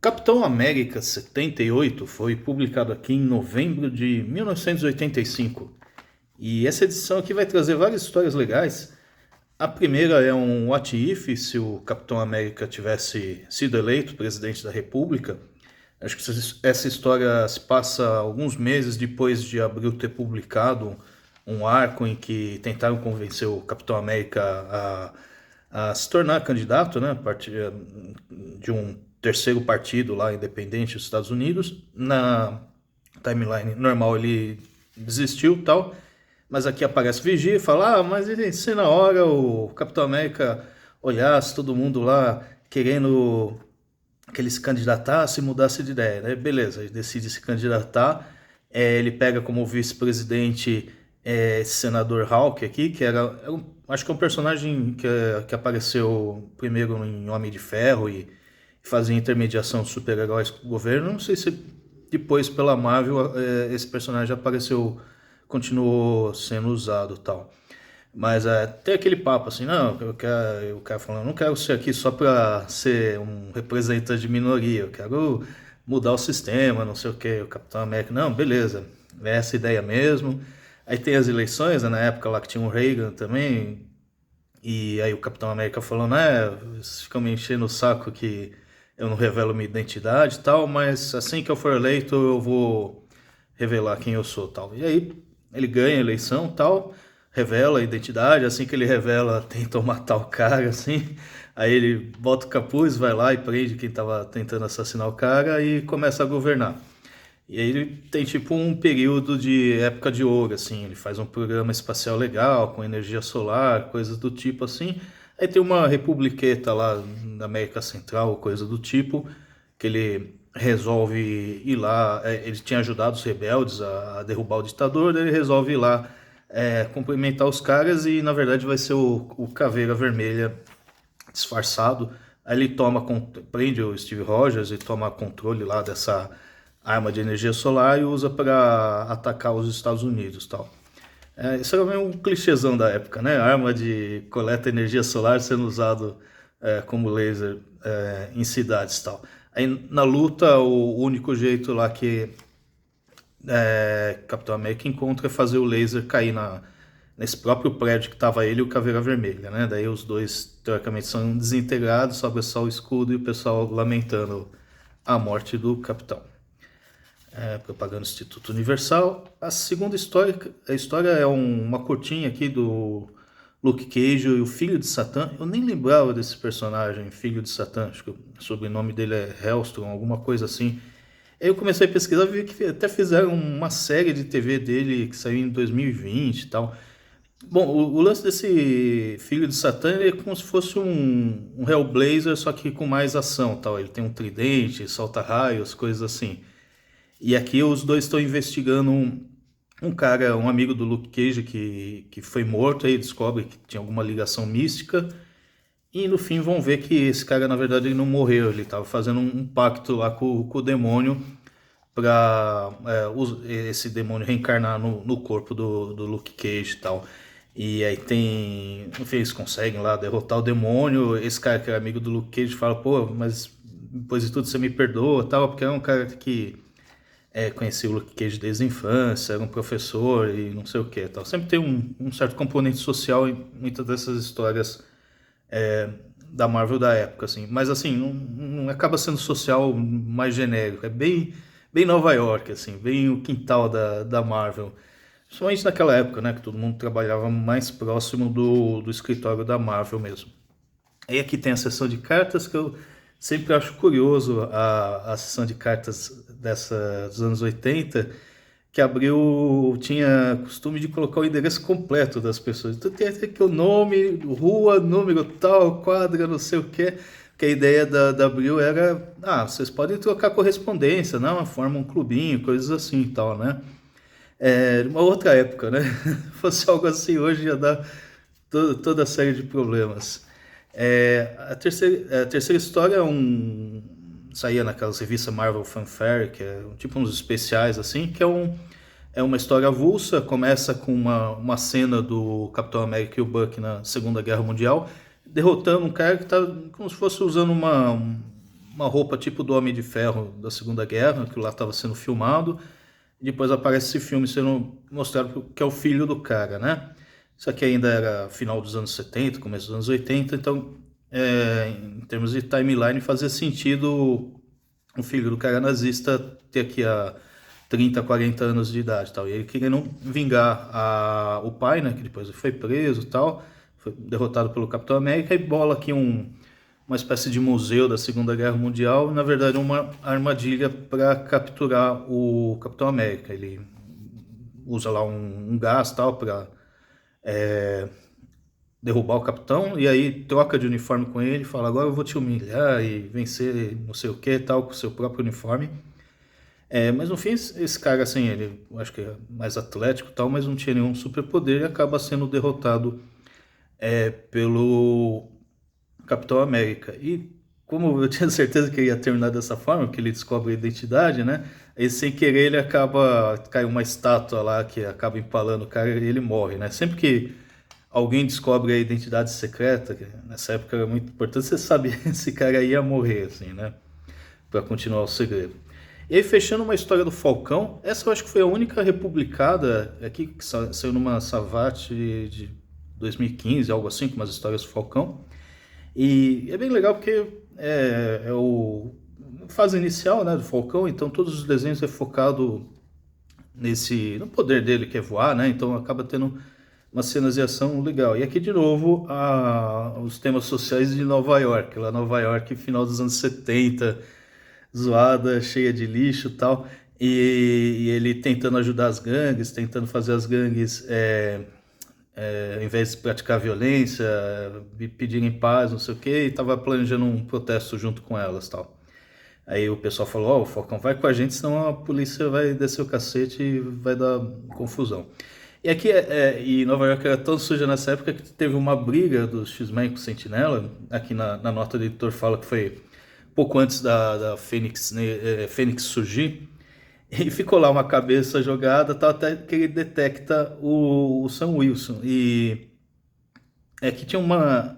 Capitão América 78 foi publicado aqui em novembro de 1985. E essa edição aqui vai trazer várias histórias legais. A primeira é um What If, se o Capitão América tivesse sido eleito presidente da República. Acho que essa história se passa alguns meses depois de Abril ter publicado um arco em que tentaram convencer o Capitão América a se tornar candidato, né, a partir de um terceiro partido lá, independente dos Estados Unidos. Na timeline normal ele desistiu e tal, mas aqui aparece Vigia e fala, mas se na hora o Capitão América olhasse todo mundo lá querendo que ele se candidatasse e mudasse de ideia, né? Beleza, ele decide se candidatar, ele pega como vice-presidente esse senador Hawk aqui, que acho que é um personagem que apareceu primeiro em Homem de Ferro e fazia intermediação de super-heróis com o governo. Não sei se depois pela Marvel esse personagem apareceu, continuou sendo usado e tal. Mas tem aquele papo assim, não, o cara falando, não quero ser aqui só para ser um representante de minoria, eu quero mudar o sistema, não sei o que, o Capitão América, não, beleza, é essa ideia mesmo. Aí tem as eleições, né, na época lá que tinha o Reagan também, e aí o Capitão América falou, né, vocês ficam me enchendo o saco que eu não revelo minha identidade e tal, mas assim que eu for eleito eu vou revelar quem eu sou tal. E aí ele ganha a eleição tal, revela a identidade, assim que ele revela tentam matar o cara, assim, aí ele bota o capuz, vai lá e prende quem tava tentando assassinar o cara e começa a governar. E aí ele tem tipo um período de época de ouro, assim, ele faz um programa espacial legal, com energia solar, coisas do tipo assim. Aí tem uma republiqueta lá na América Central, coisa do tipo, que ele resolve ir lá, ele tinha ajudado os rebeldes a derrubar o ditador, daí ele resolve ir lá cumprimentar os caras e na verdade vai ser o Caveira Vermelha disfarçado. Aí ele prende o Steve Rogers e toma controle lá dessa arma de energia solar e usa para atacar os Estados Unidos, tal. Isso era meio um clichêzão da época, né? Arma de coleta energia solar sendo usado como laser em cidades, tal. Aí na luta o único jeito lá que Capitão América encontra é fazer o laser cair nesse próprio prédio que estava ele e o Caveira Vermelha, né? Daí os dois teoricamente são desintegrados, sobra só o escudo e o pessoal lamentando a morte do Capitão. Propaganda do Instituto Universal. A segunda história, é uma curtinha aqui do Luke Cage e o Filho de Satã. Eu nem lembrava desse personagem, Filho de Satã, acho que o sobrenome dele é Hellstrom, alguma coisa assim. Aí eu comecei a pesquisar, vi que até fizeram uma série de TV dele que saiu em 2020 e tal. Bom, o lance desse Filho de Satã é como se fosse um Hellblazer, só que com mais ação, tal. Ele tem um tridente, solta raios, coisas assim. E aqui os dois estão investigando um cara, um amigo do Luke Cage que foi morto, aí descobre que tinha alguma ligação mística. E no fim vão ver que esse cara, na verdade, ele não morreu. Ele estava fazendo um pacto lá com o demônio para esse demônio reencarnar no corpo do Luke Cage e tal. E aí tem... Enfim, eles conseguem lá derrotar o demônio. Esse cara que é amigo do Luke Cage fala, pô, mas depois de tudo você me perdoa tal, porque é um cara que... conheci o Luke Cage desde a infância, era um professor e não sei o que tal. Sempre tem um certo componente social em muitas dessas histórias da Marvel da época, assim. Mas assim, não acaba sendo social mais genérico, é bem Nova York, assim, bem o quintal da Marvel. Principalmente naquela época, né, que todo mundo trabalhava mais próximo do escritório da Marvel mesmo. Aí aqui tem a seção de cartas, que eu sempre acho curioso a sessão de cartas dos anos 80, que Abril tinha costume de colocar o endereço completo das pessoas. Então tem aqui o nome, rua, número tal, quadra, não sei o quê. Que a ideia da Abril era, vocês podem trocar correspondência, não? Forma um clubinho, coisas assim e tal, né? Uma outra época, né? Se fosse algo assim hoje ia dar toda a série de problemas. A terceira história saía naquelas revistas Marvel Fanfare, que é tipo uns especiais assim, que é uma história avulsa, começa com uma cena do Capitão América e o Buck na Segunda Guerra Mundial, derrotando um cara que tá como se fosse usando uma roupa tipo do Homem de Ferro da Segunda Guerra, que lá estava sendo filmado, e depois aparece esse filme sendo mostrado que é o filho do cara, né? Isso aqui ainda era final dos anos 70, começo dos anos 80, então, em termos de timeline, fazia sentido o filho do cara nazista ter aqui a 30, 40 anos de idade e tal. E ele querendo vingar o pai, né, que depois foi preso e tal, foi derrotado pelo Capitão América, e bola aqui uma espécie de museu da Segunda Guerra Mundial, na verdade uma armadilha para capturar o Capitão América. Ele usa lá um gás tal para derrubar o capitão, e aí troca de uniforme com ele, fala, agora eu vou te humilhar e vencer não sei o que tal, com o seu próprio uniforme. Mas no fim, esse cara, assim, ele, eu acho que é mais atlético e tal, mas não tinha nenhum superpoder e acaba sendo derrotado pelo Capitão América. E como eu tinha certeza que ia terminar dessa forma, que ele descobre a identidade, né? Aí sem querer ele cai uma estátua lá que acaba empalando o cara e ele morre, né? Sempre que alguém descobre a identidade secreta, que nessa época era muito importante, você sabia que esse cara ia morrer, assim, né? Pra continuar o segredo. E aí, fechando uma história do Falcão, essa eu acho que foi a única republicada aqui, que saiu numa Savate de 2015, algo assim, com umas histórias do Falcão. E é bem legal porque é o fase inicial, né, do Falcão, então todos os desenhos é focado no poder dele, que é voar, né, então acaba tendo umas cenas de ação legal. E aqui de novo os temas sociais de Nova York, lá Nova York, final dos anos 70, zoada, cheia de lixo e tal, e ele tentando ajudar as gangues, tentando fazer as gangues, ao invés de praticar violência, pedirem paz, não sei o que, e estava planejando um protesto junto com elas tal. Aí o pessoal falou, o Falcão vai com a gente, senão a polícia vai descer o cacete e vai dar confusão. E aqui, e Nova York era tão suja nessa época que teve uma briga dos X-Men com o Sentinela, aqui na nota do editor fala que foi pouco antes da Fênix, né, Fênix surgir, e ficou lá uma cabeça jogada, tal, até que ele detecta o Sam Wilson. E que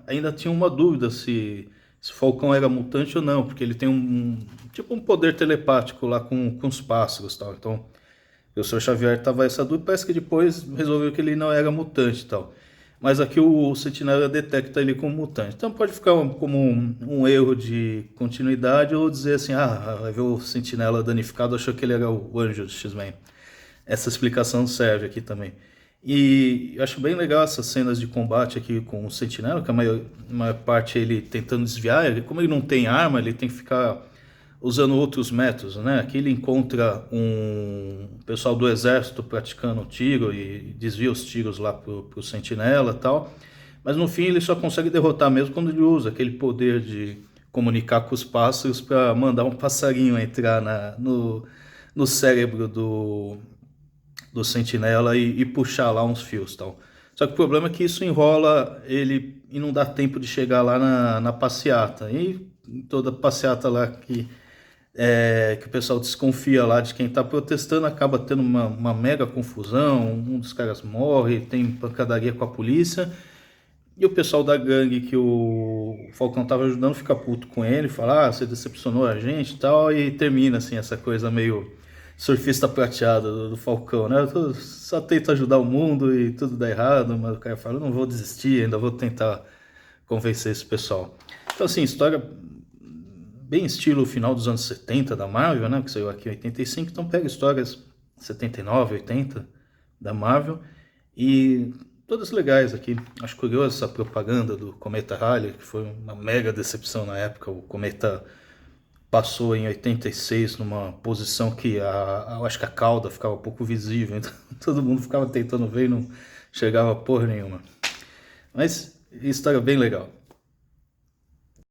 ainda tinha uma dúvida se o Falcão era mutante ou não, porque ele tem tipo um poder telepático lá com os pássaros, tal. Então, o Sr. Xavier tava essa dúvida, parece que depois resolveu que ele não era mutante e tal. Mas aqui o Sentinela detecta ele como mutante. Então pode ficar como um erro de continuidade ou dizer assim, vai ver o Sentinela danificado, achou que ele era o anjo do X-Men. Essa explicação serve aqui também. E eu acho bem legal essas cenas de combate aqui com o Sentinela, que a maior parte ele tentando desviar. Como ele não tem arma, ele tem que ficar usando outros métodos, né? Aqui ele encontra um pessoal do exército praticando tiro e desvia os tiros lá pro Sentinela e tal. Mas no fim ele só consegue derrotar mesmo quando ele usa aquele poder de comunicar com os pássaros para mandar um passarinho entrar no cérebro do Sentinela e puxar lá uns fios e tal. Só que o problema é que isso enrola ele e não dá tempo de chegar lá na passeata. E toda passeata lá que o pessoal desconfia lá de quem está protestando, acaba tendo uma mega confusão, um dos caras morre, tem pancadaria com a polícia, e o pessoal da gangue que o Falcão estava ajudando fica puto com ele, fala, você decepcionou a gente e tal, e termina assim, essa coisa meio surfista prateado do Falcão, né? Eu só tento ajudar o mundo e tudo dá errado, mas o cara fala, eu não vou desistir, ainda vou tentar convencer esse pessoal. Então assim, história bem estilo final dos anos 70 da Marvel, né, que saiu aqui em 85, então pega histórias 79, 80 da Marvel e todas legais aqui. Acho curioso essa propaganda do Cometa Halley, que foi uma mega decepção na época. O cometa passou em 86 numa posição que eu acho que a cauda ficava um pouco visível, então todo mundo ficava tentando ver e não chegava porra nenhuma. Mas história bem legal.